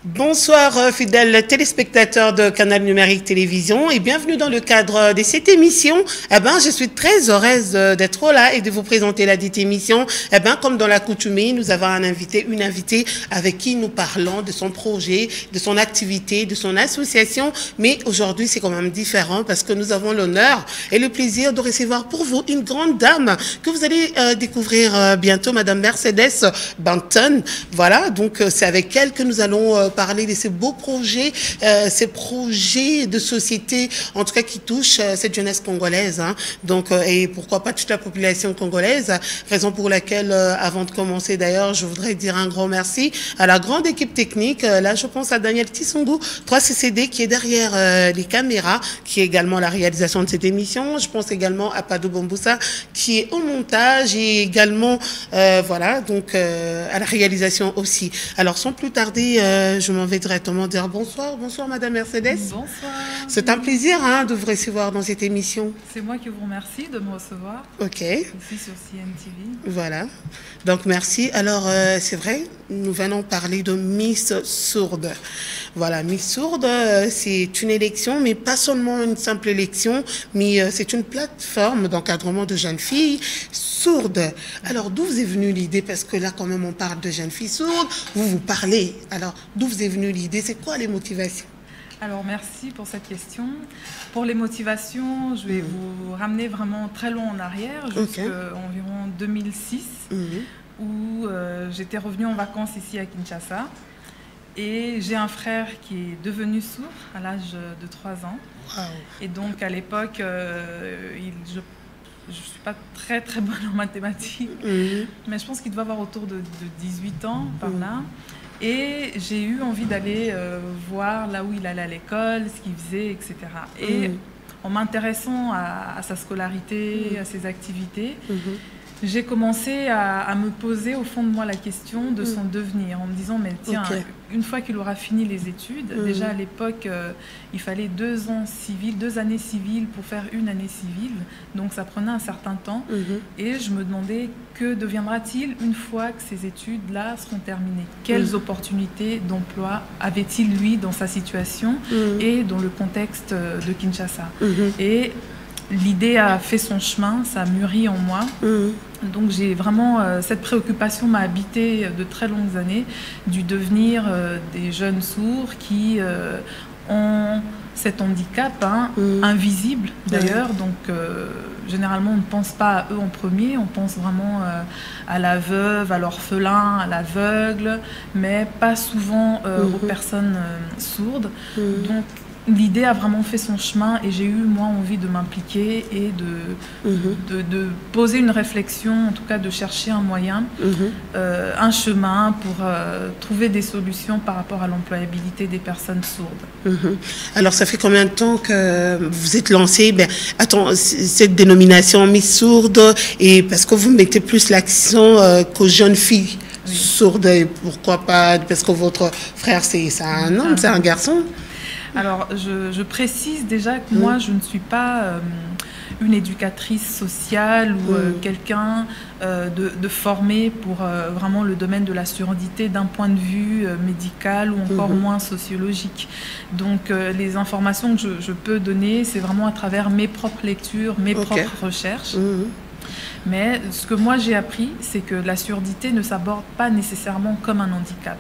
Bonsoir fidèles téléspectateurs de Canal Numérique Télévision et bienvenue dans le cadre de cette émission. Je suis très heureuse d'être là et de vous présenter la dite émission. Comme dans l'accoutumée, nous avons une invitée avec qui nous parlons de son projet, de son activité, de son association. Mais aujourd'hui, c'est quand même différent parce que nous avons l'honneur et le plaisir de recevoir pour vous une grande dame que vous allez découvrir bientôt, Madame Mercedes Banton. Voilà, donc c'est avec elle que nous allons parler de ces beaux projets, ces projets de société, en tout cas qui touchent cette jeunesse congolaise, hein. Donc, et pourquoi pas toute la population congolaise, raison pour laquelle, avant de commencer d'ailleurs, je voudrais dire un grand merci à la grande équipe technique. Là, je pense à Daniel Tissongo, 3CCD, qui est derrière les caméras, qui est également la réalisation de cette émission. Je pense également à Padou Bomboussa, qui est au montage et également, voilà, donc à la réalisation aussi. Alors, sans plus tarder, je m'en vais directement dire bonsoir. Bonsoir, Madame Mercedes. Bonsoir. C'est un plaisir de vous recevoir dans cette émission. C'est moi qui vous remercie de me recevoir. OK. Ici sur CNTV. Voilà. Donc, merci. Alors, c'est vrai, nous venons parler de Miss Sourde. Voilà, Miss Sourde, c'est une élection, mais pas seulement une simple élection, mais c'est une plateforme d'encadrement de jeunes filles sourdes. Alors, d'où vous est venue l'idée? Parce que là, quand même, on parle de jeunes filles sourdes, vous parlez. Alors, d'où vous est venue l'idée? C'est quoi les motivations? Alors, merci pour cette question. Pour les motivations, je vais vous ramener vraiment très loin en arrière, jusqu'à environ 2006, où j'étais revenue en vacances ici à Kinshasa. Et j'ai un frère qui est devenu sourd à l'âge de 3 ans. Wow. Et donc, à l'époque, je ne suis pas très très bonne en mathématiques, mais je pense qu'il doit avoir autour de 18 ans par là. Et j'ai eu envie d'aller voir là où il allait à l'école, ce qu'il faisait, etc. Et en m'intéressant à sa scolarité, à ses activités, j'ai commencé à me poser au fond de moi la question de son devenir, en me disant, mais tiens, une fois qu'il aura fini les études, déjà à l'époque, il fallait 2 années civiles pour faire une année civile, donc ça prenait un certain temps, et je me demandais, que deviendra-t-il une fois que ces études-là seront terminées? Quelles opportunités d'emploi avait-il, lui, dans sa situation et dans le contexte de Kinshasa? Et l'idée a fait son chemin, ça a mûri en moi. Donc j'ai vraiment, cette préoccupation m'a habité de très longues années du devenir des jeunes sourds qui ont cet handicap invisible d'ailleurs. Donc généralement on ne pense pas à eux en premier, on pense vraiment à la veuve, à l'orphelin, à l'aveugle, mais pas souvent aux personnes sourdes. Donc l'idée a vraiment fait son chemin et j'ai eu, moi, envie de m'impliquer et de poser une réflexion, en tout cas de chercher un moyen, un chemin pour trouver des solutions par rapport à l'employabilité des personnes sourdes. Alors, ça fait combien de temps que vous êtes lancé cette dénomination Miss Sourde, et parce que vous mettez plus l'accent qu'aux jeunes filles sourdes, et pourquoi pas, parce que votre frère, c'est un homme, c'est un garçon? Alors, je précise déjà que moi, je ne suis pas une éducatrice sociale ou quelqu'un de formé pour vraiment le domaine de la surdité d'un point de vue médical ou encore moins sociologique. Donc, les informations que je peux donner, c'est vraiment à travers mes propres lectures, mes propres recherches. Mais ce que moi j'ai appris, c'est que la surdité ne s'aborde pas nécessairement comme un handicap.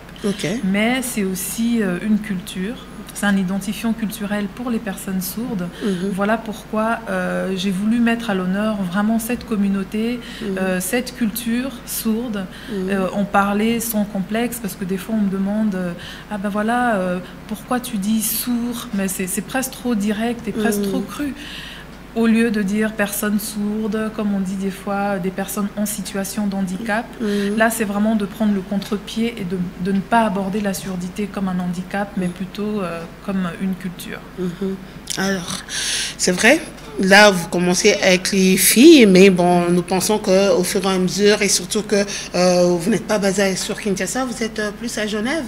Mais c'est aussi une culture. C'est un identifiant culturel pour les personnes sourdes. Voilà pourquoi j'ai voulu mettre à l'honneur vraiment cette communauté, cette culture sourde. En parler sans complexe, parce que des fois on me demande ah ben voilà, pourquoi tu dis sourd? Mais c'est presque trop direct et presque trop cru. Au lieu de dire personnes sourdes, comme on dit des fois, des personnes en situation de handicap, là c'est vraiment de prendre le contre-pied et de ne pas aborder la surdité comme un handicap, mais plutôt comme une culture. Alors, c'est vrai, là vous commencez avec les filles, mais bon, nous pensons qu'au fur et à mesure, et surtout que vous n'êtes pas basé sur Kinshasa, vous êtes plus à Genève,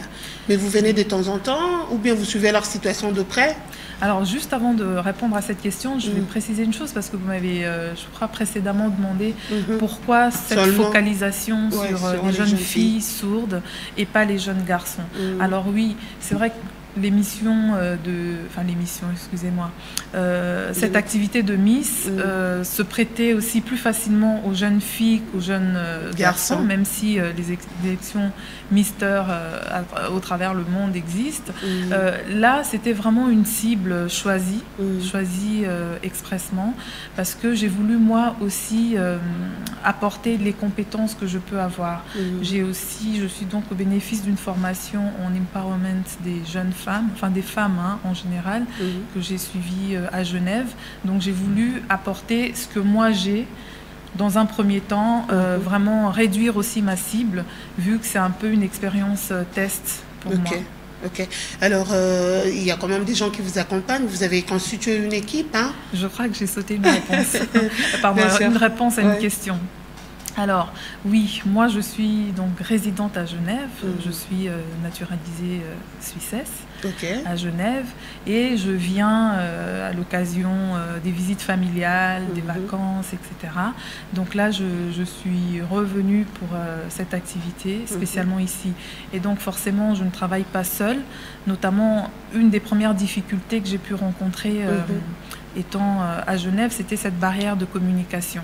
mais vous venez de temps en temps, ou bien vous suivez leur situation de près? Alors, juste avant de répondre à cette question, je vais préciser une chose parce que vous m'avez, je crois, précédemment demandé pourquoi cette focalisation sur les jeunes filles sourdes et pas les jeunes garçons. Alors oui, c'est vrai que cette activité de Miss se prêtait aussi plus facilement aux jeunes filles qu'aux jeunes garçons, même si les élections Mister au travers le monde existent. Là, c'était vraiment une cible choisie expressement, parce que j'ai voulu moi aussi apporter les compétences que je peux avoir. Je suis donc au bénéfice d'une formation en empowerment des jeunes femmes, enfin des femmes en général, que j'ai suivi à Genève. Donc j'ai voulu apporter ce que moi j'ai dans un premier temps, vraiment réduire aussi ma cible, vu que c'est un peu une expérience test pour moi. Ok. Alors, il y a quand même des gens qui vous accompagnent. Vous avez constitué une équipe, hein? Je crois que j'ai sauté une réponse. Pardon, une réponse à une question. Alors, oui, moi je suis donc résidente à Genève, je suis naturalisée suissesse à Genève, et je viens à l'occasion des visites familiales, des vacances, etc. Donc là, je suis revenue pour cette activité, spécialement ici. Et donc forcément, je ne travaille pas seule, notamment une des premières difficultés que j'ai pu rencontrer étant à Genève, c'était cette barrière de communication.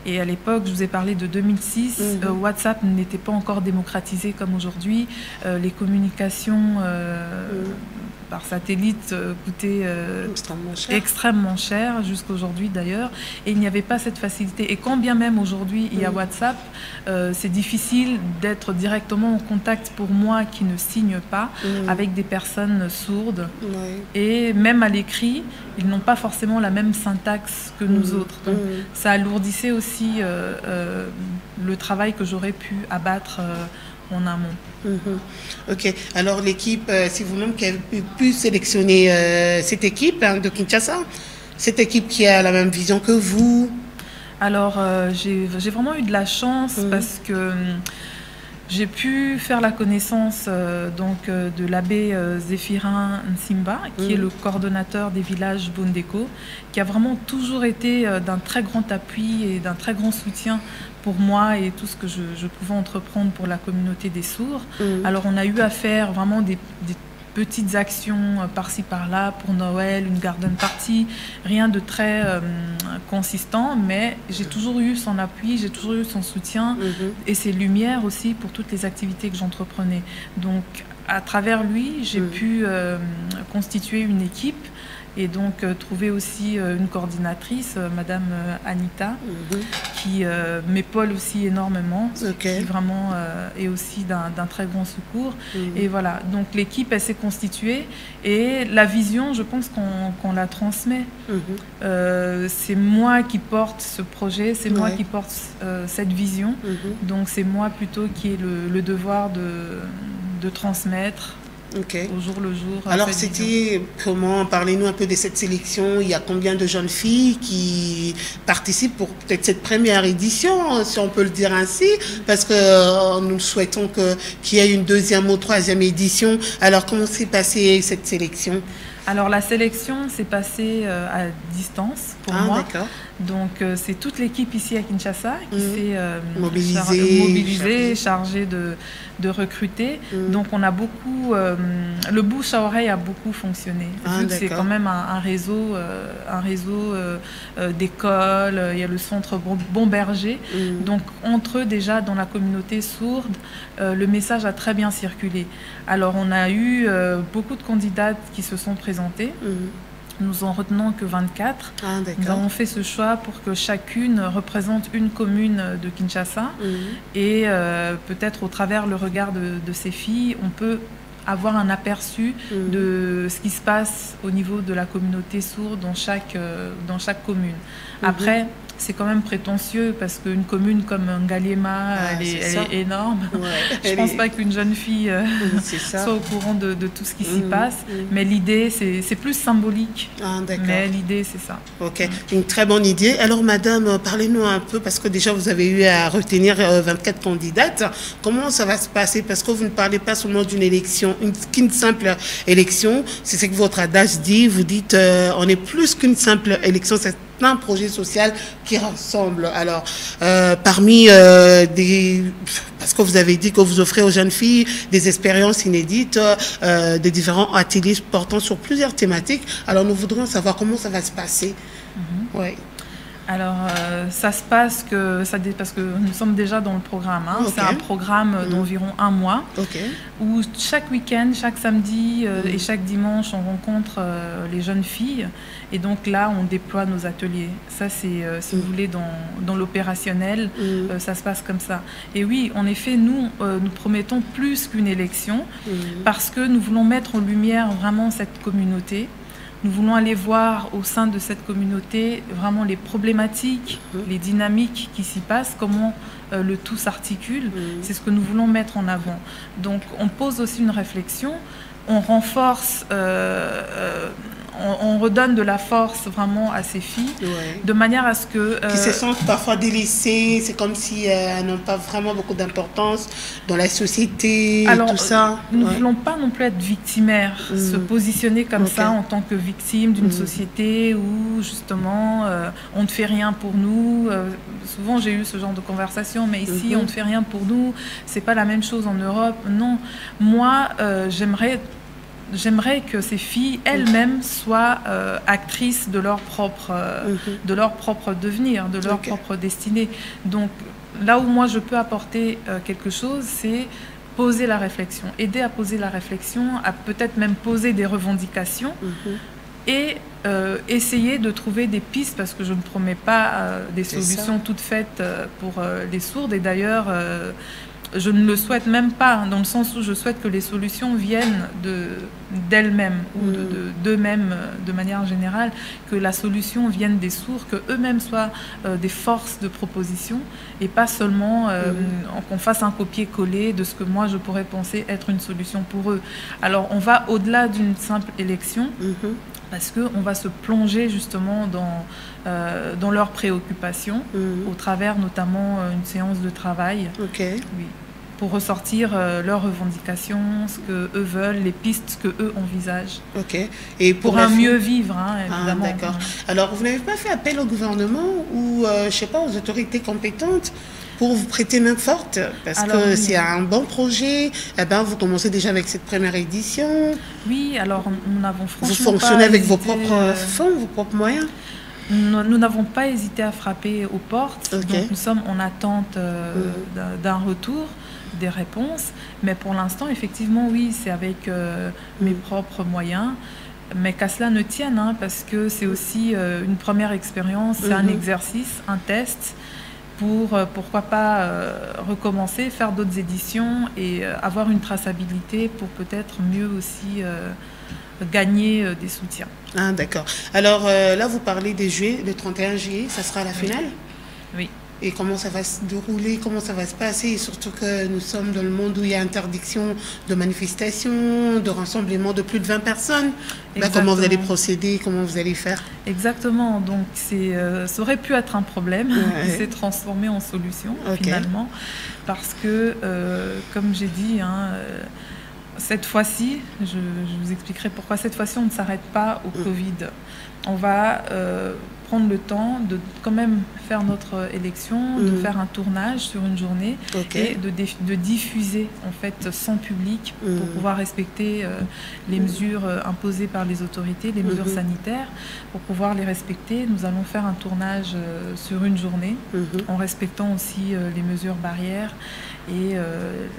Et à l'époque, je vous ai parlé de 2006, WhatsApp n'était pas encore démocratisé comme aujourd'hui. Les communications par satellite coûtaient extrêmement cher, jusqu'à aujourd'hui d'ailleurs. Et il n'y avait pas cette facilité. Et quand bien même aujourd'hui il y a WhatsApp, c'est difficile d'être directement en contact pour moi qui ne signe pas avec des personnes sourdes. Et même à l'écrit, ils n'ont pas forcément la même syntaxe que nous autres. Donc, ça alourdissait aussi le travail que j'aurais pu abattre en amont. Ok. Alors l'équipe, si vous-même qui avez pu sélectionner cette équipe de Kinshasa, cette équipe qui a la même vision que vous? Alors j'ai vraiment eu de la chance parce que j'ai pu faire la connaissance de l'abbé Zéphirin Nsimba, qui est le coordonnateur des villages Bondeko, qui a vraiment toujours été d'un très grand appui et d'un très grand soutien pour moi et tout ce que je pouvais entreprendre pour la communauté des sourds. Alors on a eu à faire vraiment des petites actions par-ci par-là pour Noël, une garden party, rien de très consistant, mais j'ai toujours eu son appui, j'ai toujours eu son soutien et ses lumières aussi pour toutes les activités que j'entreprenais. Donc à travers lui, j'ai pu constituer une équipe et donc trouver aussi une coordinatrice, Madame Anita, qui m'épaule aussi énormément, qui vraiment est aussi d'un très grand secours. Et voilà, donc l'équipe, elle s'est constituée et la vision, je pense qu'on la transmet. C'est moi qui porte ce projet, c'est moi qui porte cette vision, donc c'est moi plutôt qui ai le devoir de transmettre au jour le jour. Alors c'était comment? Parlez-nous un peu de cette sélection. Il y a combien de jeunes filles qui participent pour peut-être cette première édition, si on peut le dire ainsi, parce que nous souhaitons qu'il y ait une deuxième ou troisième édition. Alors comment s'est passée cette sélection? Alors la sélection s'est passée à distance pour moi. Donc c'est toute l'équipe ici à Kinshasa qui s'est mobilisée, chargée de recruter. Donc on a beaucoup, le bouche à oreille a beaucoup fonctionné. Vu que c'est quand même un réseau d'écoles, il y a le centre Bomberger. Donc entre eux déjà dans la communauté sourde, le message a très bien circulé. Alors on a eu beaucoup de candidates qui se sont présentées. Nous en retenons que 24. Nous avons fait ce choix pour que chacune représente une commune de Kinshasa. Et peut-être au travers le regard de ces filles, on peut avoir un aperçu de ce qui se passe au niveau de la communauté sourde dans chaque commune. Après, c'est quand même prétentieux parce qu'une commune comme Ngaliema, elle est énorme. Ouais, je ne pense pas qu'une jeune fille soit au courant de tout ce qui s'y passe. Mais l'idée, c'est plus symbolique. Ah, mais l'idée, c'est ça. Ok, une très bonne idée. Alors, madame, parlez-nous un peu, parce que déjà, vous avez eu à retenir 24 candidates. Comment ça va se passer? Parce que vous ne parlez pas seulement d'une élection, qu'une simple élection. C'est ce que votre adage dit. Vous dites, on est plus qu'une simple élection. C'est un projet social qui rassemble. Alors, parmi parce que vous avez dit que vous offrez aux jeunes filles des expériences inédites, des différents ateliers portant sur plusieurs thématiques. Alors, nous voudrions savoir comment ça va se passer. Ouais. Alors, ça se passe parce que nous sommes déjà dans le programme. Hein. Okay. C'est un programme d'environ 1 mois où chaque week-end, chaque samedi et chaque dimanche, on rencontre les jeunes filles. Et donc là, on déploie nos ateliers. Ça, c'est, si vous voulez, dans l'opérationnel, ça se passe comme ça. Et oui, en effet, nous promettons plus qu'une élection parce que nous voulons mettre en lumière vraiment cette communauté. Nous voulons aller voir au sein de cette communauté vraiment les problématiques, les dynamiques qui s'y passent, comment le tout s'articule. C'est ce que nous voulons mettre en avant. Donc on pose aussi une réflexion, on renforce, on redonne de la force vraiment à ces filles, de manière à ce que... qui se sentent parfois délaissées, c'est comme si elles n'ont pas vraiment beaucoup d'importance dans la société. Alors, tout ça. Nous ne voulons pas non plus être victimaires, se positionner comme ça en tant que victime d'une société où justement on ne fait rien pour nous. Souvent j'ai eu ce genre de conversation, mais ici on ne fait rien pour nous, c'est pas la même chose en Europe. Non, moi j'aimerais que ces filles elles-mêmes soient actrices de leur propre devenir, de leur propre destinée. Donc là où moi je peux apporter quelque chose, c'est poser la réflexion, aider à poser la réflexion, à peut-être même poser des revendications et essayer de trouver des pistes, parce que je ne promets pas des solutions toutes faites pour les sourdes. Et d'ailleurs, je ne le souhaite même pas, dans le sens où je souhaite que les solutions viennent d'elles-mêmes ou d'eux-mêmes de manière générale, que la solution vienne des sourds, qu'eux-mêmes soient des forces de proposition et pas seulement qu'on fasse un copier-coller de ce que moi je pourrais penser être une solution pour eux. Alors on va au-delà d'une simple élection parce qu'on va se plonger justement dans leurs préoccupations au travers notamment une séance de travail. Oui. Pour ressortir leurs revendications, ce qu'eux veulent, les pistes qu'eux envisagent. Et pour un mieux vivre, hein, évidemment. D'accord. Alors, vous n'avez pas fait appel au gouvernement ou, je ne sais pas, aux autorités compétentes pour vous prêter main forte? Parce que c'est un bon projet. Eh ben, vous commencez déjà avec cette première édition. Oui, alors nous n'avons franchement Vous fonctionnez avec vos propres fonds, vos propres moyens? Nous n'avons pas hésité à frapper aux portes. Donc nous sommes en attente d'un retour, des réponses, mais pour l'instant effectivement oui, c'est avec mes propres moyens, mais qu'à cela ne tienne, hein, parce que c'est aussi une première expérience, c'est un exercice, un test pour pourquoi pas recommencer, faire d'autres éditions et avoir une traçabilité pour peut-être mieux aussi gagner des soutiens. Ah d'accord. Alors là vous parlez des juillet, le 31 juillet, ça sera la finale? Oui. Et comment ça va se dérouler, comment ça va se passer, et surtout que nous sommes dans le monde où il y a interdiction de manifestation, de rassemblement de plus de 20 personnes. Là, comment vous allez procéder, comment vous allez faire? Exactement, donc ça aurait pu être un problème qui s'est transformé en solution finalement, parce que, comme j'ai dit, cette fois-ci, je vous expliquerai pourquoi cette fois-ci on ne s'arrête pas au Covid. On va prendre le temps de quand même faire notre élection, de faire un tournage sur une journée et de diffuser en fait sans public pour pouvoir respecter les mesures imposées par les autorités, les mesures sanitaires. Pour pouvoir les respecter, nous allons faire un tournage sur une journée en respectant aussi les mesures barrières et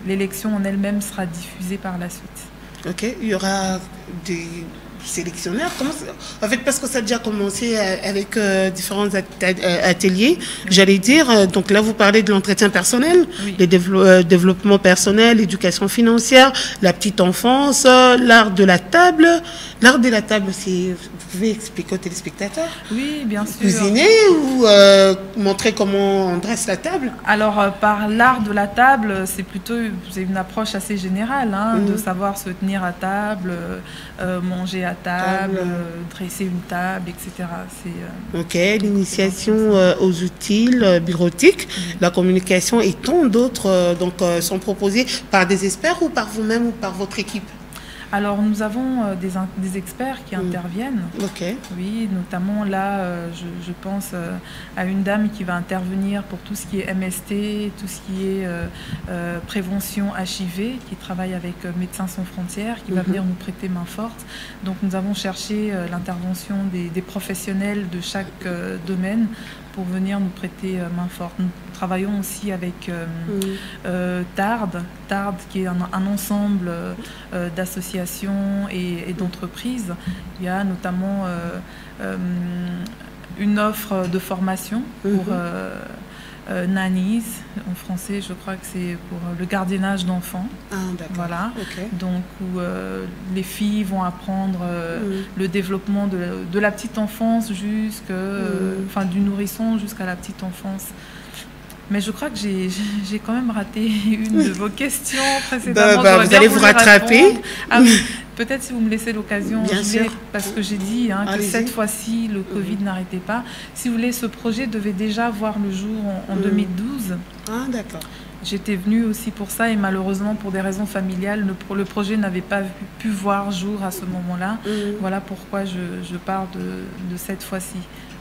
l'élection en elle-même sera diffusée par la suite. Il y aura des sélectionneur. En fait, parce que ça a déjà commencé avec différents ateliers, j'allais dire. Donc là, vous parlez de l'entretien personnel, le développement personnel, l'éducation financière, la petite enfance, l'art de la table. L'art de la table, vous pouvez expliquer aux téléspectateurs? Oui, bien sûr. Cuisiner ou montrer comment on dresse la table? Alors, par l'art de la table, c'est une approche assez générale, hein, de savoir se tenir à table, manger à table, dresser une table, etc. Ok, l'initiation aux outils bureautiques, la communication et tant d'autres sont proposés par des experts ou par vous-même ou par votre équipe? Alors, nous avons des experts qui interviennent. Okay. Oui, notamment là, je pense à une dame qui va intervenir pour tout ce qui est MST, tout ce qui est prévention HIV, qui travaille avec Médecins sans frontières, qui va venir nous prêter main forte. Donc, nous avons cherché l'intervention des professionnels de chaque domaine pour venir nous prêter main forte. Nous travaillons aussi avec TARD, qui est un ensemble d'associations et d'entreprises. Il y a notamment une offre de formation pour nannies, en français je crois que c'est pour le gardiennage d'enfants. Ah, d'accord. Voilà. Okay. Donc où les filles vont apprendre le développement de la petite enfance enfin du nourrisson jusqu'à la petite enfance. Mais je crois que j'ai quand même raté une de vos questions précédemment. Vous allez vous rattraper. Ah, peut-être si vous me laissez l'occasion, parce que j'ai dit que cette fois-ci, le Covid n'arrêtait pas. Si vous voulez, ce projet devait déjà voir le jour en 2012. Ah, d'accord. J'étais venue aussi pour ça et malheureusement, pour des raisons familiales, le projet n'avait pas pu voir jour à ce moment-là. Voilà pourquoi je parle de cette fois-ci.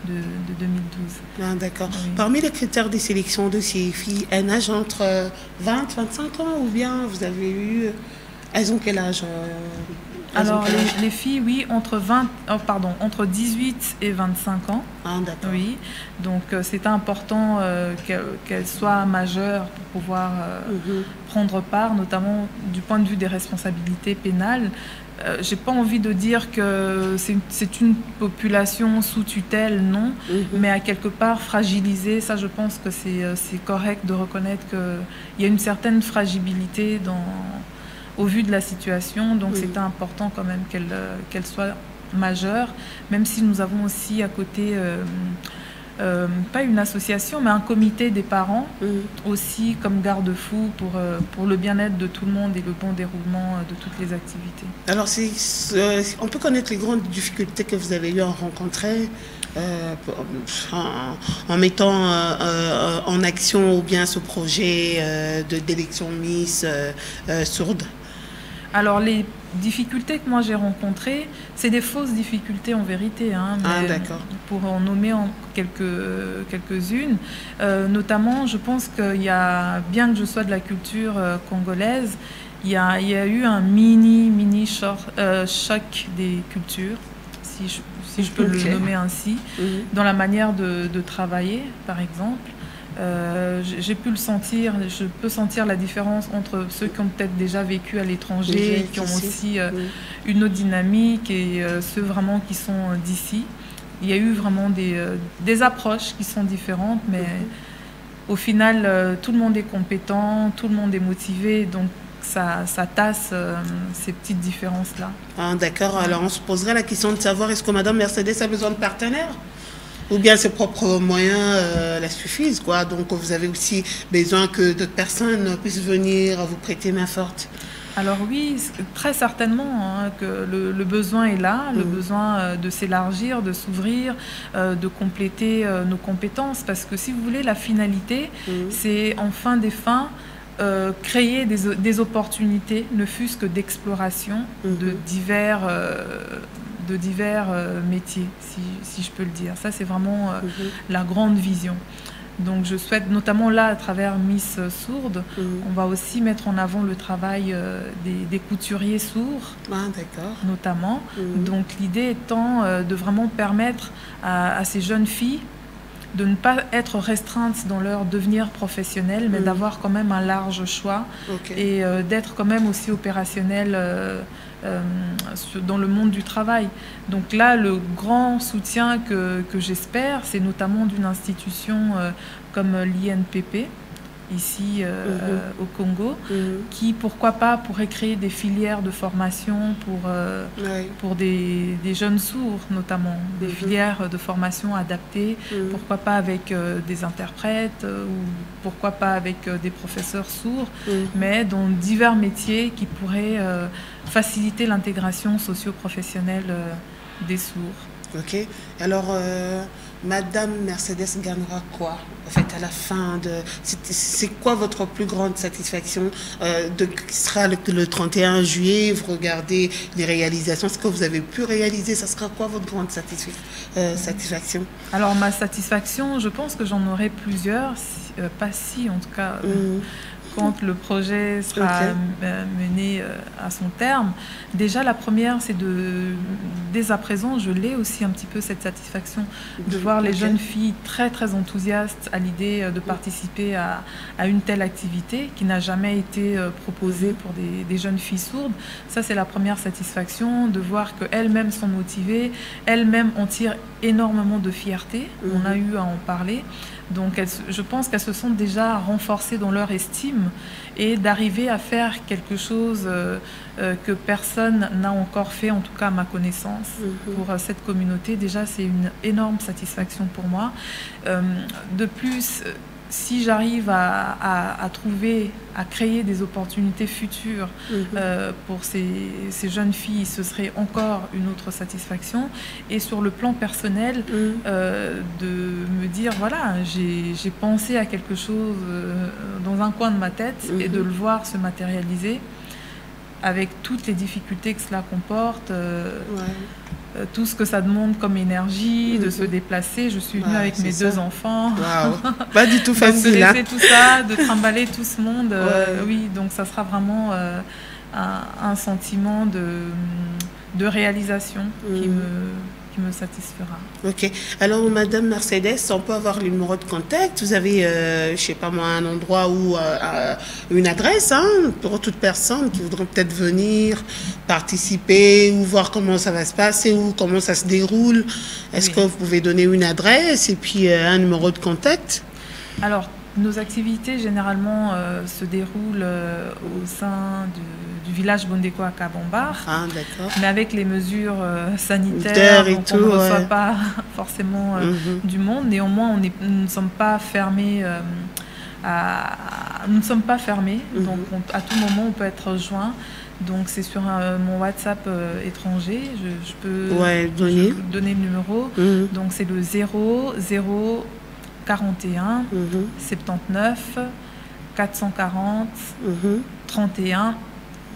De 2012. Ah, d'accord. Oui. Parmi les critères de sélection de ces filles, un âge entre 20 et 25 ans ou bien vous avez eu... Elles ont quel âge Alors, les filles, oui, entre 18 et 25 ans. Ah, d'accord. Oui, donc c'est important qu'elles soient majeures pour pouvoir prendre part, notamment du point de vue des responsabilités pénales. J'ai pas envie de dire que c'est une population sous tutelle, non, mais à quelque part fragilisée. Ça, je pense que c'est correct de reconnaître qu'il y a une certaine fragilité au vu de la situation. Donc, c'est important quand même qu'elle soit majeure, même si nous avons aussi à côté... pas une association, mais un comité des parents aussi comme garde-fou pour le bien-être de tout le monde et le bon déroulement de toutes les activités. Alors, on peut connaître les grandes difficultés que vous avez eu à rencontrer en mettant en action ou bien ce projet d'élection Miss sourde? Alors, les difficultés que moi j'ai rencontrées, c'est des fausses difficultés en vérité, hein, pour en nommer quelques-unes. Notamment, je pense qu'il y a, bien que je sois de la culture congolaise, il y a eu un mini choc des cultures, si je peux le nommer ainsi, dans la manière de travailler, par exemple. J'ai pu le sentir, je peux sentir la différence entre ceux qui ont peut-être déjà vécu à l'étranger, qui ont aussi une autre dynamique, et ceux vraiment qui sont d'ici. Il y a eu vraiment des approches qui sont différentes, mais au final, tout le monde est compétent, tout le monde est motivé, donc ça tasse ces petites différences-là. Ah, d'accord, alors on se poserait la question de savoir, est-ce que Madame Mercedes a besoin de partenaires ? Ou bien ses propres moyens la suffisent, quoi. Donc vous avez aussi besoin que d'autres personnes puissent venir vous prêter main forte. Alors oui, très certainement, hein, que le besoin est là, le besoin de s'élargir, de s'ouvrir, de compléter nos compétences. Parce que si vous voulez, la finalité, c'est en fin des fins créer des opportunités, ne fût-ce que d'exploration de divers métiers, si je peux le dire. Ça, c'est vraiment la grande vision. Donc, je souhaite, notamment là, à travers Miss Sourde, on va aussi mettre en avant le travail des couturiers sourds, notamment. Donc, l'idée étant de vraiment permettre à ces jeunes filles de ne pas être restreintes dans leur devenir professionnel, mais d'avoir quand même un large choix et d'être quand même aussi opérationnelles dans le monde du travail. Donc là, le grand soutien que j'espère, c'est notamment d'une institution comme l'INPP, ici au Congo, qui, pourquoi pas, pourrait créer des filières de formation pour des jeunes sourds, notamment, des filières de formation adaptées, pourquoi pas avec des interprètes, ou pourquoi pas avec des professeurs sourds, mais dans divers métiers qui pourraient faciliter l'intégration socio-professionnelle des sourds. Ok. Alors, Madame Mercedes gagnera quoi, en fait, à la fin de... C'est quoi votre plus grande satisfaction qui sera le 31 juillet, vous regardez les réalisations, ce que vous avez pu réaliser, ça sera quoi votre grande satisfaction? Alors, ma satisfaction, je pense que j'en aurai plusieurs, pas si en tout cas... quand le projet sera mené à son terme. Déjà, la première, c'est dès à présent, je l'ai aussi un petit peu cette satisfaction de voir les jeunes filles très, très enthousiastes à l'idée de participer à une telle activité qui n'a jamais été proposée pour des jeunes filles sourdes. Ça, c'est la première satisfaction, de voir qu'elles-mêmes sont motivées, elles-mêmes en tirent énormément de fierté. On a eu à en parler. Donc, je pense qu'elles se sont déjà renforcées dans leur estime et d'arriver à faire quelque chose que personne n'a encore fait, en tout cas à ma connaissance, pour cette communauté. Déjà, c'est une énorme satisfaction pour moi. De plus, si j'arrive à créer des opportunités futures pour ces jeunes filles, ce serait encore une autre satisfaction. Et sur le plan personnel, de me dire, voilà, j'ai pensé à quelque chose dans un coin de ma tête et de le voir se matérialiser avec toutes les difficultés que cela comporte. Tout ce que ça demande comme énergie, de se déplacer. Je suis venue avec mes deux enfants. Pas du tout facile. De laisser tout ça, de trimballer tout ce monde. Oui, donc ça sera vraiment un sentiment de réalisation qui me satisfera. Ok. Alors, Madame Mercedes, on peut avoir le numéro de contact. Vous avez, je sais pas moi, un endroit ou une adresse pour toute personne qui voudrait peut-être venir participer ou voir comment ça va se passer ou comment ça se déroule. Est-ce que vous pouvez donner une adresse et puis un numéro de contact? Alors, nos activités, généralement, se déroulent au sein du village Bondeko à Kabambar. Ah, d'accord. Mais avec les mesures sanitaires, donc on ne reçoit pas forcément du monde. Néanmoins, nous ne sommes pas fermés. Nous ne sommes pas fermés. Donc, à tout moment, on peut être rejoint. Donc, c'est sur mon WhatsApp étranger. Je peux donner le numéro. Donc, c'est le 00 41 79 440 31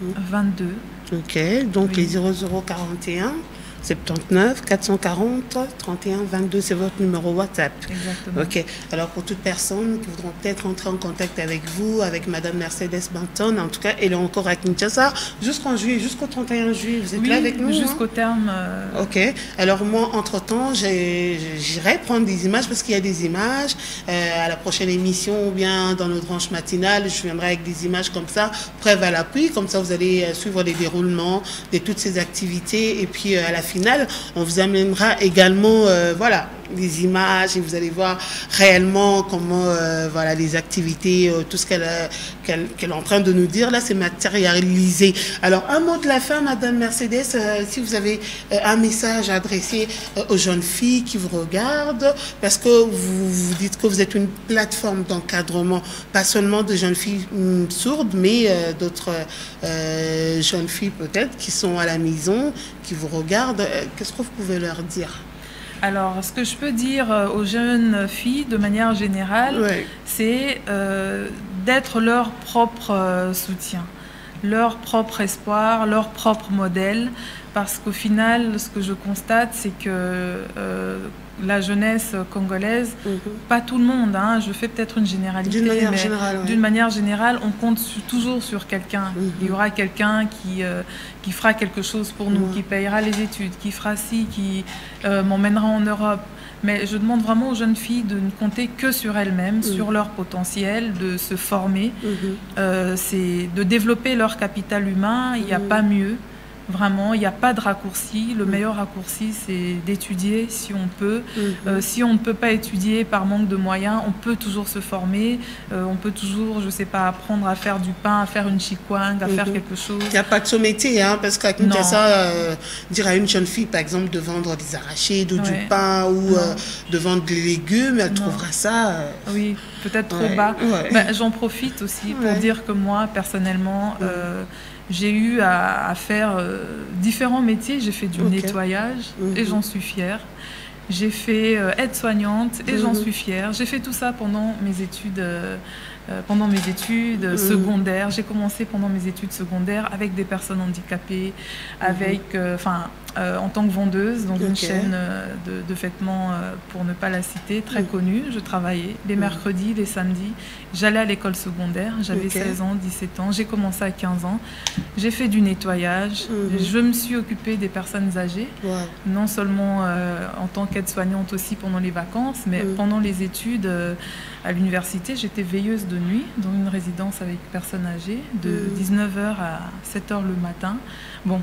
22. Ok, donc les 0041 79 440 31 22, c'est votre numéro WhatsApp. Exactement. Ok. Alors pour toute personne qui voudront peut-être entrer en contact avec vous, avec Madame Mercedes Banton, en tout cas, elle est encore à Kinshasa jusqu'en juillet, jusqu'au 31 juillet. Vous êtes là avec nous? Jusqu'au terme. Ok. Alors moi, entre-temps, j'irai prendre des images parce qu'il y a des images à la prochaine émission ou bien dans notre branche matinale. Je viendrai avec des images comme ça, preuve à l'appui. Comme ça, vous allez suivre les déroulements de toutes ces activités et puis à la finale, on vous amènera également les images et vous allez voir réellement comment les activités, tout ce qu'elle est en train de nous dire là, c'est matérialisé. Alors un mot de la fin, Madame Mercedes, si vous avez un message à adresser aux jeunes filles qui vous regardent, parce que vous dites que vous êtes une plateforme d'encadrement, pas seulement de jeunes filles sourdes, mais d'autres jeunes filles peut-être qui sont à la maison, qui vous regardent. Qu'est-ce que vous pouvez leur dire? Alors, ce que je peux dire aux jeunes filles, de manière générale, c'est d'être leur propre soutien, leur propre espoir, leur propre modèle. Parce qu'au final, ce que je constate, c'est que la jeunesse congolaise, pas tout le monde, je fais peut-être une généralité, d'une manière générale, on compte toujours sur quelqu'un. Il y aura quelqu'un qui fera quelque chose pour nous, qui payera les études, qui fera ci, qui m'emmènera en Europe. Mais je demande vraiment aux jeunes filles de ne compter que sur elles-mêmes, sur leur potentiel, de se former, c'est de développer leur capital humain. Il n'y a pas mieux Vraiment, il n'y a pas de raccourci. Le meilleur raccourci, c'est d'étudier si on peut. Si on ne peut pas étudier par manque de moyens, on peut toujours se former. On peut toujours, je ne sais pas, apprendre à faire du pain, à faire une chikwang, à faire quelque chose. Il n'y a pas de ce métier, hein, parce qu'à Kinshasa, dire à une jeune fille, par exemple, de vendre des arachides ou du pain ou de vendre des légumes, elle trouvera ça... Oui, peut-être trop bas. Ben, j'en profite aussi pour dire que moi, personnellement... j'ai eu à faire différents métiers. J'ai fait du nettoyage et j'en suis fière. J'ai fait aide-soignante et j'en suis fière. J'ai fait tout ça pendant mes études secondaires. J'ai commencé pendant mes études secondaires avec des personnes handicapées, avec, en tant que vendeuse dans une chaîne de vêtements, pour ne pas la citer, très connue. Je travaillais les mercredis, les samedis. J'allais à l'école secondaire. J'avais 16 ans, 17 ans. J'ai commencé à 15 ans. J'ai fait du nettoyage. Je me suis occupée des personnes âgées, non seulement en tant qu'aide-soignante aussi pendant les vacances, mais pendant les études à l'université, j'étais veilleuse de nuit dans une résidence avec personnes âgées de 19h à 7h le matin. Bon,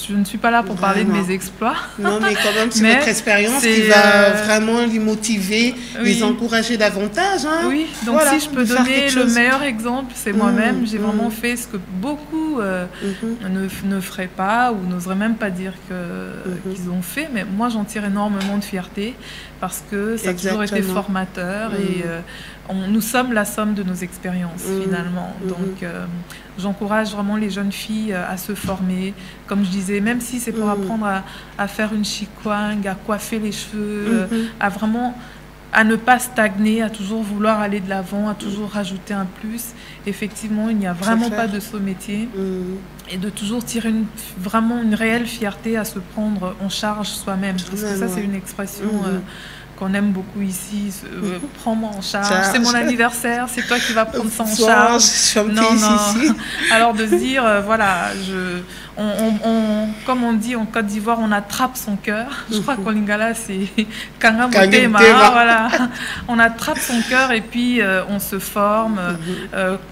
je ne suis pas là pour parler de mes exploits. Non, mais quand même, c'est votre expérience qui va vraiment les motiver, les encourager davantage. Hein. Oui, donc si je peux donner le meilleur exemple, c'est moi-même. J'ai vraiment fait ce que beaucoup ne feraient pas ou n'oseraient même pas dire qu'ils ont fait. Mais moi, j'en tire énormément de fierté parce que ça a toujours été formateur et nous sommes la somme de nos expériences finalement. Donc, j'encourage vraiment les jeunes filles à se former. Comme je disais, même si c'est pour apprendre à faire une chikwang, à coiffer les cheveux, à ne pas stagner, à toujours vouloir aller de l'avant, à toujours rajouter un plus. Effectivement, il n'y a vraiment pas de ce métier. Et de toujours tirer vraiment une réelle fierté à se prendre en charge soi-même. Parce que ça, c'est une expression... qu'on aime beaucoup ici, prends-moi en charge, c'est mon anniversaire, c'est toi qui vas prendre ça en charge. Non. Alors de se dire, voilà, comme on dit en Côte d'Ivoire, on attrape son cœur. Je crois qu'en lingala, c'est Kangamotema, voilà. On attrape son cœur et puis on se forme.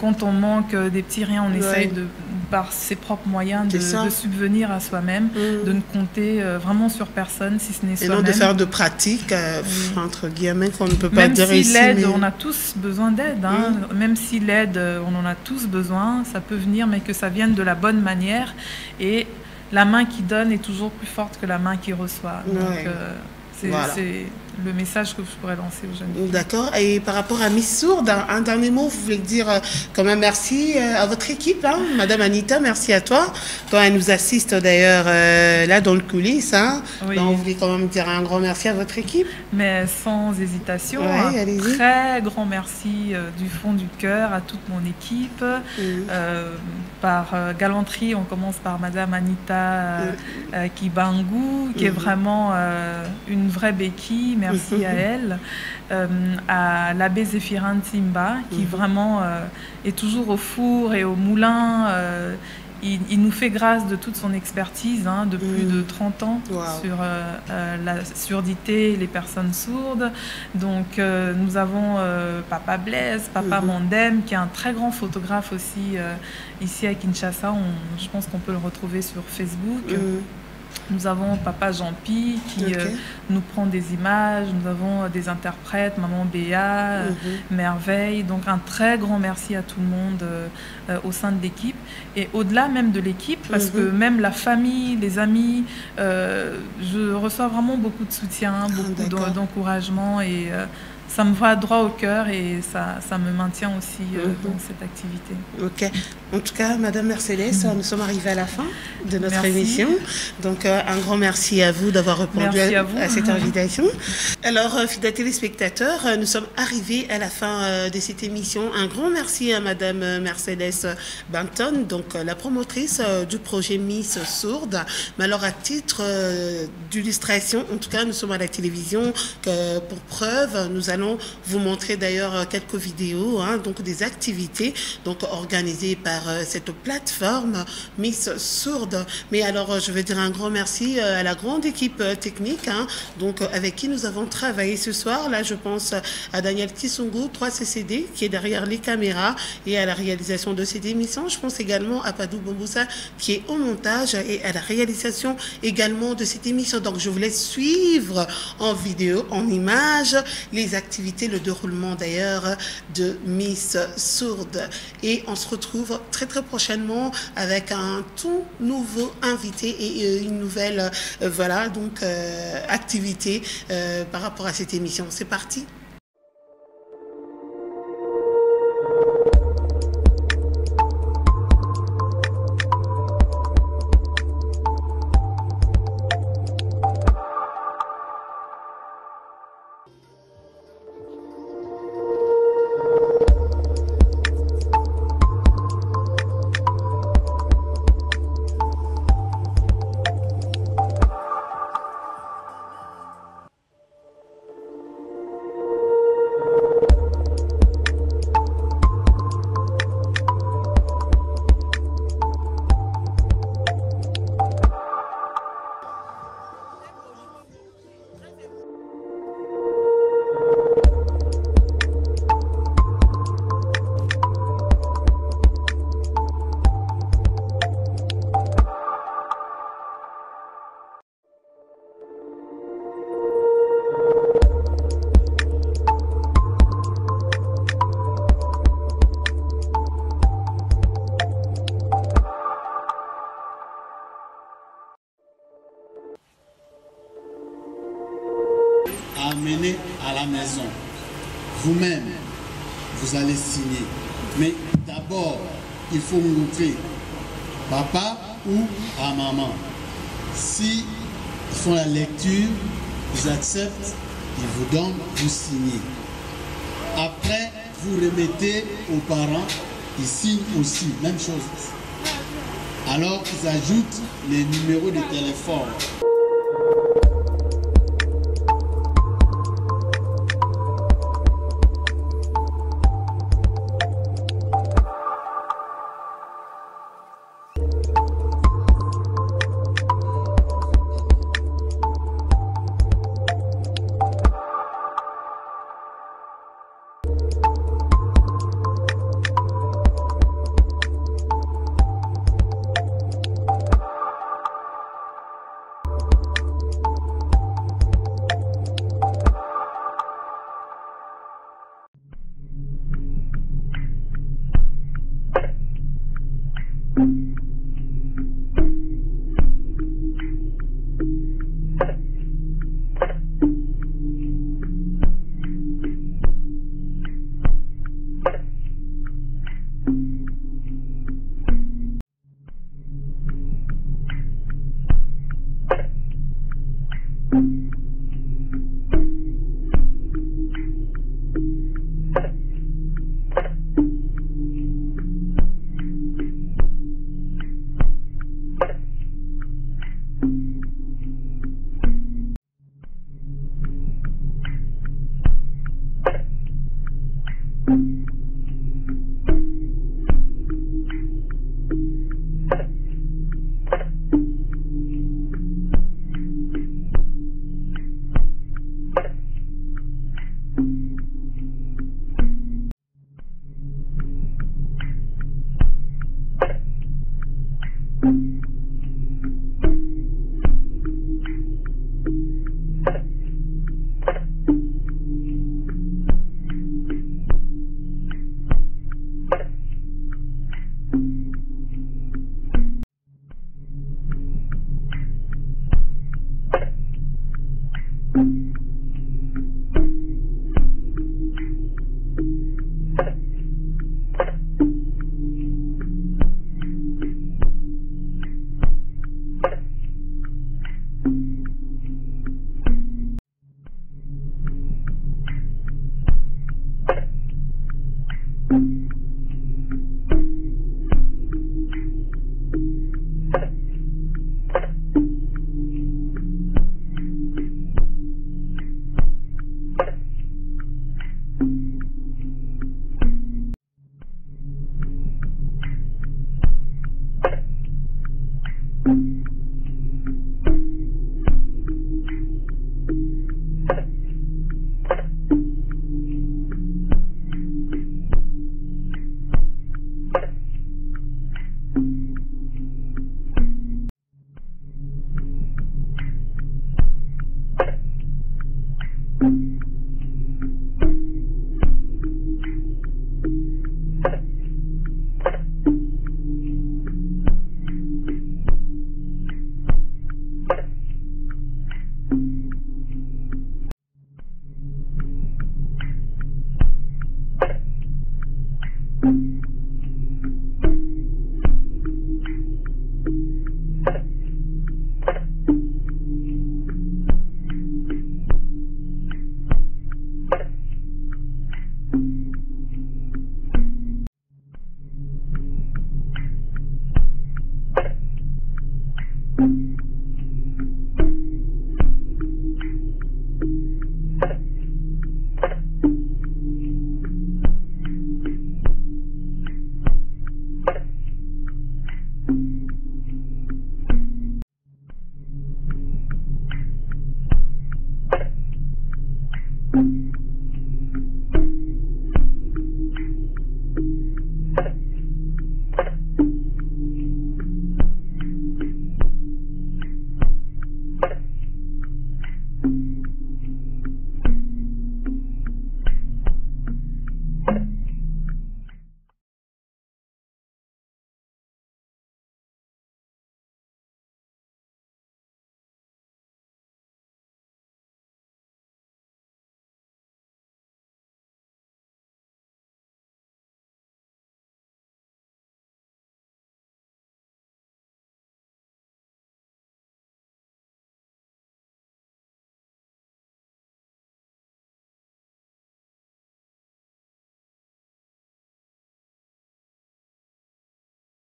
Quand on manque des petits riens, on essaye par ses propres moyens de subvenir à soi-même, de ne compter vraiment sur personne si ce n'est soi-même. Et non de faire de pratiques, entre guillemets, qu'on ne peut pas dire ici. Même si l'aide, on a tous besoin d'aide. Hein. Même si l'aide, on en a tous besoin, ça peut venir, mais que ça vienne de la bonne manière. Et la main qui donne est toujours plus forte que la main qui reçoit. Donc, c'est le message que je pourrais lancer aux jeunes filles. D'accord. Et par rapport à Miss Sourde, un dernier mot, vous voulez dire quand même merci à votre équipe, hein, Madame Anita, merci à toi. Quand elle nous assiste d'ailleurs là dans le coulisses, hein, donc vous voulez quand même dire un grand merci à votre équipe. Mais sans hésitation, un très grand merci du fond du cœur à toute mon équipe. Par galanterie, on commence par Madame Anita Kibangu, qui est vraiment une vraie béquille. Merci à elle, à l'abbé Zéphirin Timba, qui vraiment est toujours au four et au moulin. Il nous fait grâce de toute son expertise, hein, de plus de 30 ans sur la surdité et les personnes sourdes. Donc, nous avons Papa Blaise, Papa Mandem, qui est un très grand photographe aussi ici à Kinshasa. Je pense qu'on peut le retrouver sur Facebook. Nous avons Papa Jean-Pi qui nous prend des images. Nous avons des interprètes, Maman Béa, Merveille. Donc un très grand merci à tout le monde au sein de l'équipe. Et au-delà même de l'équipe, parce que même la famille, les amis, je reçois vraiment beaucoup de soutien, beaucoup d'encouragement et ça me va droit au cœur et ça me maintient aussi dans cette activité. Ok. En tout cas, Madame Mercedes, nous sommes arrivés à la fin de notre émission. Donc, un grand merci à vous d'avoir répondu à cette invitation. Alors, fidèles téléspectateurs, nous sommes arrivés à la fin de cette émission. Un grand merci à Madame Mercedes Banton, donc la promotrice du projet Miss Sourde. Mais alors, à titre d'illustration, en tout cas, nous sommes à la télévision. Pour preuve, nous allons allons vous montrer d'ailleurs quelques vidéos, hein, donc des activités donc organisées par cette plateforme Miss Sourde. Mais alors, je veux dire un grand merci à la grande équipe technique, hein, donc avec qui nous avons travaillé ce soir. Là, je pense à Daniel Kisungu, 3CCD, qui est derrière les caméras et à la réalisation de cette émission. Je pense également à Padou Bomboussa, qui est au montage et à la réalisation également de cette émission. Donc, je vous laisse suivre en vidéo, en images, les activités, le déroulement d'ailleurs de Miss Sourde. Et on se retrouve très très prochainement avec un tout nouveau invité et une nouvelle voilà, donc, activité par rapport à cette émission. C'est parti. Amenez à la maison. Vous-même, vous allez signer. Mais d'abord, il faut montrer papa ou à maman. Si ils font la lecture, ils acceptent, ils vous donnent, vous signez. Après, vous remettez aux parents, ils signent aussi, même chose. Alors, ils ajoutent les numéros de téléphone.